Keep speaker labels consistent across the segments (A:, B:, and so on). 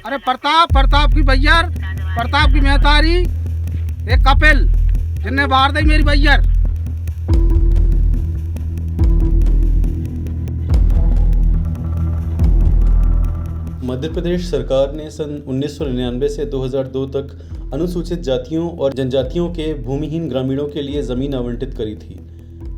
A: अरे प्रताप की भैयर, प्रताप की मेहतारी, एक कपिल जिन्ने बाहर दी मेरी भैयर।
B: मध्य प्रदेश सरकार ने सन 1999 से 2002 तक अनुसूचित जातियों और जनजातियों के भूमिहीन ग्रामीणों के लिए ज़मीन आवंटित करी थी,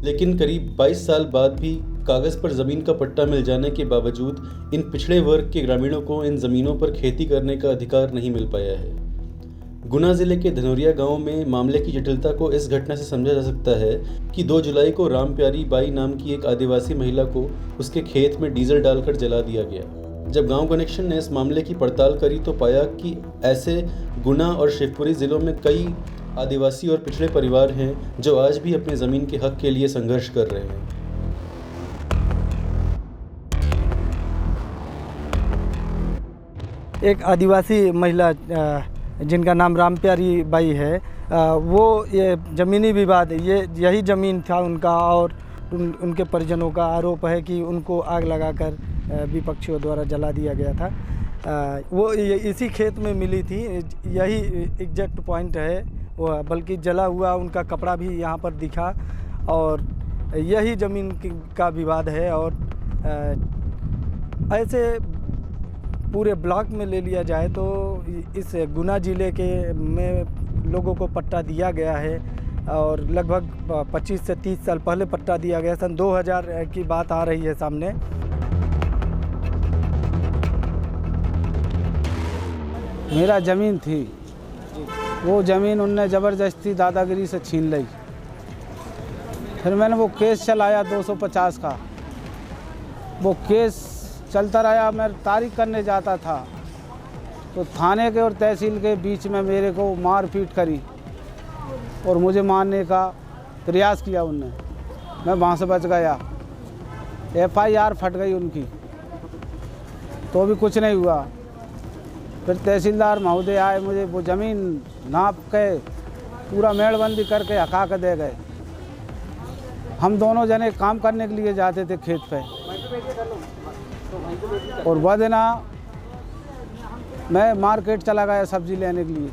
B: लेकिन करीब 22 साल बाद भी कागज़ पर ज़मीन का पट्टा मिल जाने के बावजूद इन पिछड़े वर्ग के ग्रामीणों को इन ज़मीनों पर खेती करने का अधिकार नहीं मिल पाया है। गुना ज़िले के धनोरिया गांव में मामले की जटिलता को इस घटना से समझा जा सकता है कि 2 जुलाई को राम प्यारी बाई नाम की एक आदिवासी महिला को उसके खेत में डीजल डालकर जला दिया गया। जब गांव कनेक्शन ने इस मामले की पड़ताल करी तो पाया कि ऐसे गुना और शिवपुरी ज़िलों में कई आदिवासी और पिछड़े परिवार हैं जो आज भी अपने ज़मीन के हक के लिए संघर्ष कर रहे हैं।
C: एक आदिवासी महिला जिनका नाम राम प्यारी बाई है, वो ये ज़मीनी विवाद, यही ज़मीन था उनका और उनके परिजनों का आरोप है कि उनको आग लगाकर विपक्षियों द्वारा जला दिया गया था। वो इसी खेत में मिली थी, यही एग्जैक्ट पॉइंट है वो, बल्कि जला हुआ उनका कपड़ा भी यहाँ पर दिखा और यही ज़मीन का विवाद है। और ऐसे पूरे ब्लॉक में ले लिया जाए तो इस गुना ज़िले के में लोगों को पट्टा दिया गया है और लगभग 25 से 30 साल पहले पट्टा दिया गया। सन 2000 की बात आ रही है सामने।
D: मेरा ज़मीन थी, वो ज़मीन उनने ज़बरदस्ती दादागिरी से छीन ली। फिर मैंने वो केस चलाया 250 का, वो केस चलता रहा। मैं तारीख करने जाता था तो थाने के और तहसील के बीच में मेरे को मार पीट करी और मुझे मारने का प्रयास किया उनने। मैं वहाँ से बच गया। FIR फट गई उनकी, तो भी कुछ नहीं हुआ। फिर तहसीलदार महोदय आए, मुझे वो ज़मीन नाप के पूरा मेड़बंदी करके हका के दे गए। हम दोनों जने काम करने के लिए जाते थे खेत पे, और वह दिन मैं मार्केट चला गया सब्ज़ी लेने के लिए।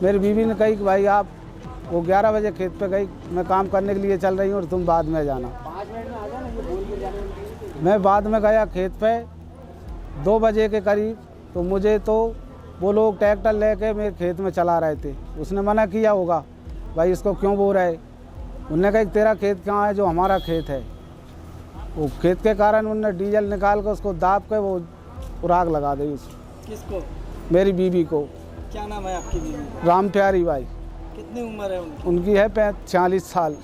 D: मेरी बीवी ने कही कि भाई आप, वो 11 बजे खेत पे गई, मैं काम करने के लिए चल रही हूँ और तुम बाद में जाना। मैं बाद में गया खेत पे 2 बजे के करीब, तो मुझे तो वो लोग ट्रैक्टर लेके मेरे खेत में चला रहे थे। उसने मना किया होगा, भाई इसको क्यों बोल रहे। उनने कहा तेरा खेत कहाँ है, जो हमारा खेत है। वो खेत के कारण उनने डीजल निकाल कर उसको दाब के वो आग लगा दी।
C: किसको?
D: मेरी बीवी को।
C: क्या नाम है आपकी बीवी?
D: राम प्यारी बाई।
C: कितनी उम्र है उनकी?
D: उनकी है 46 साल।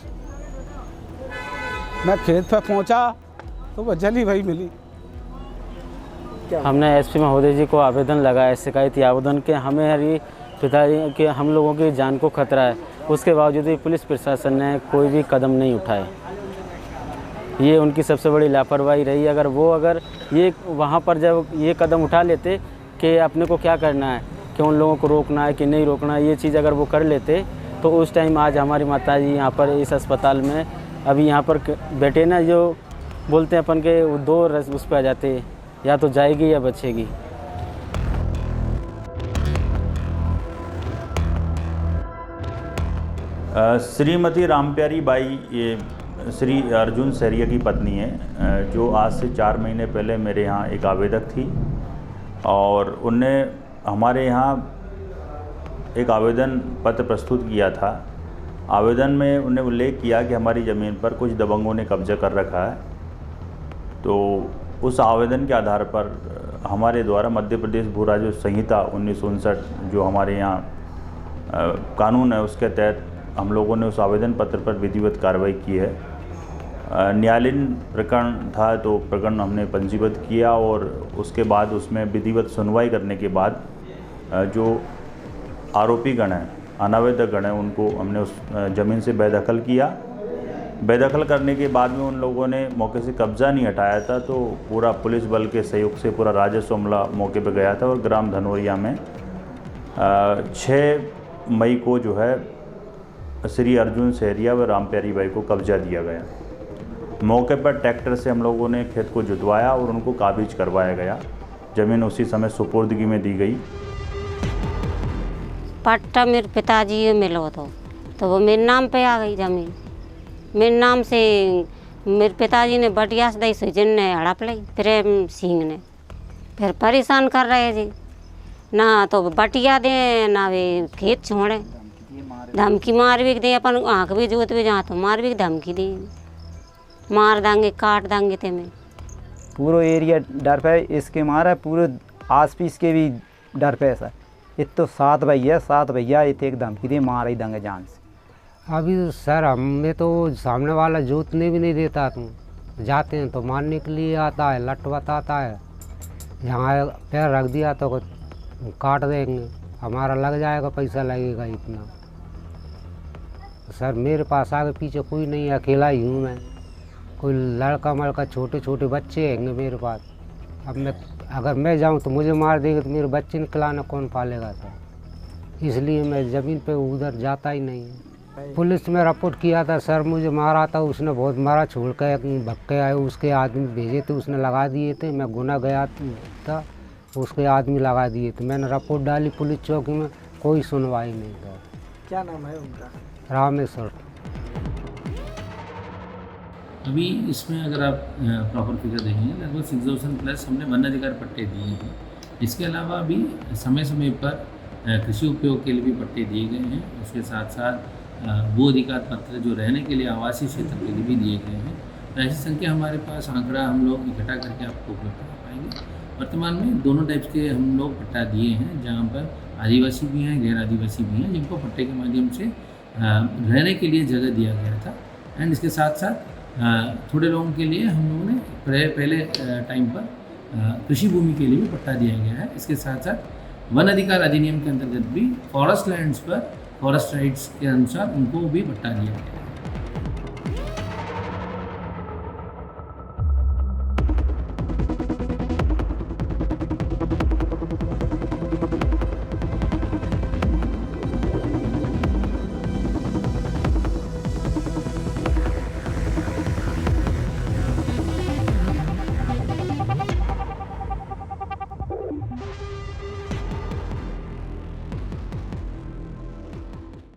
D: मैं खेत पे पहुंचा तो वो जली भई मिली।
E: हमने SP महोदय जी को आवेदन लगाया, शिकायती आवेदन के हमारी पिताजी के हम लोगों की जान को खतरा है, उसके बावजूद भी पुलिस प्रशासन ने कोई भी कदम नहीं उठाए। ये उनकी सबसे बड़ी लापरवाही रही। अगर ये वहाँ पर जब ये कदम उठा लेते कि अपने को क्या करना है, कि उन लोगों को रोकना है कि नहीं रोकना है, ये चीज़ अगर वो कर लेते तो उस टाइम आज हमारी माताजी यहाँ पर इस अस्पताल में, अभी यहाँ पर बेटे ना जो बोलते हैं अपन के, वो 2 उस पर आ जाते, या तो जाएगी या बचेगी।
F: श्रीमती रामप्यारी बाई ये श्री अर्जुन सहरिया की पत्नी है, जो आज से 4 महीने पहले मेरे यहाँ एक आवेदक थी और उनने हमारे यहाँ एक आवेदन पत्र प्रस्तुत किया था। आवेदन में उन्हें उल्लेख किया कि हमारी ज़मीन पर कुछ दबंगों ने कब्जा कर रखा है। तो उस आवेदन के आधार पर हमारे द्वारा मध्य प्रदेश भू राजस्व संहिता 1959 जो हमारे यहाँ कानून है, उसके तहत हम लोगों ने उस आवेदन पत्र पर विधिवत कार्रवाई की है। न्यायालयीन प्रकरण था तो प्रकरण हमने पंजीबद्ध किया और उसके बाद उसमें विधिवत सुनवाई करने के बाद जो आरोपी गण हैं, अनावेदक गण हैं, उनको हमने उस ज़मीन से बेदखल किया। बेदखल करने के बाद में उन लोगों ने मौके से कब्ज़ा नहीं हटाया था, तो पूरा पुलिस बल के सहयोग से पूरा राजस्व अमला मौके पर गया था और ग्राम धनोरिया में 6 मई को जो है श्री अर्जुन सहरिया व राम प्यारी बाई को कब्जा दिया गया। मौके पर ट्रैक्टर से हम लोगों ने खेत को जुतवाया और उनको काबिज करवाया गया। ज़मीन उसी समय सुपुर्दगी में दी गई।
G: पट्टा मेरे पिताजी को मिलो तो वो मेरे नाम पे आ गई ज़मीन। मेरे नाम से मेरे पिताजी ने बटिया से दी सो जिनने हड़प ली प्रेम सिंह ने। फिर परेशान कर रहे जी, ना तो बटिया दे ना वे खेत छोड़े, धमकी मार भी दे, अपन आँख भी जोत भी जहाँ तो मार भी धमकी दी, मार देंगे काट देंगे ते में।
H: पूरा एरिया डर पे इसके मारा, पूरे आस पीस के भी डर पे सर। इत तो सात भैया इत एक धमकी दे मार ही देंगे जान से।
I: अभी सर हमें तो सामने वाला जोतने भी नहीं देता, तुम जाते हैं तो मारने के लिए आता है, लट बताता है, यहाँ पैर रख दिया तो काट देंगे, हमारा लग जाएगा, पैसा लगेगा इतना। सर मेरे पास आगे पीछे कोई नहीं है, अकेला ही हूँ मैं, कोई लड़का मड़का छोटे छोटे बच्चे हैंगे मेरे पास। अब मैं अगर मैं जाऊँ तो मुझे मार देंगे, तो मेरे बच्चे ने खिलाना कौन पालेगा सर, इसलिए मैं ज़मीन पे उधर जाता ही नहीं है। पुलिस में रिपोर्ट किया था सर, मुझे मारा था, उसने बहुत मारा, छोड़ कर भक्के आए, उसके आदमी भेजे थे, उसने लगा दिए थे, मैं गुना गया था, उसके आदमी लगा दिए थे। मैंने रिपोर्ट डाली पुलिस चौकी में, कोई सुनवाई नहीं था।
C: क्या नाम है उनका?
I: रामेश्वर।
J: अभी इसमें अगर आप प्रॉपर फिगर देखेंगे लगभग 6000 प्लस हमने वन अधिकार पट्टे दिए हैं। इसके अलावा अभी समय समय पर कृषि उपयोग के लिए भी पट्टे दिए गए हैं। उसके साथ साथ भू अधिकार पत्र जो रहने के लिए आवासीय क्षेत्र के लिए भी दिए गए हैं। तो ऐसी संख्या हमारे पास आंकड़ा हम लोग इकट्ठा करके आपको उपलब्ध करा पाएंगे। वर्तमान में दोनों टाइप्स के हम लोग पट्टा दिए हैं, जहाँ पर आदिवासी भी हैं, गैर आदिवासी भी हैं, जिनको पट्टे के माध्यम से रहने के लिए जगह दिया गया था। एंड इसके साथ साथ थोड़े लोगों के लिए हम लोगों ने पहले टाइम पर कृषि भूमि के लिए भी पट्टा दिया गया है। इसके साथ साथ वन अधिकार अधिनियम के अंतर्गत भी फॉरेस्ट लैंड्स पर फॉरेस्ट राइट्स के अनुसार उनको भी पट्टा दिया गया है।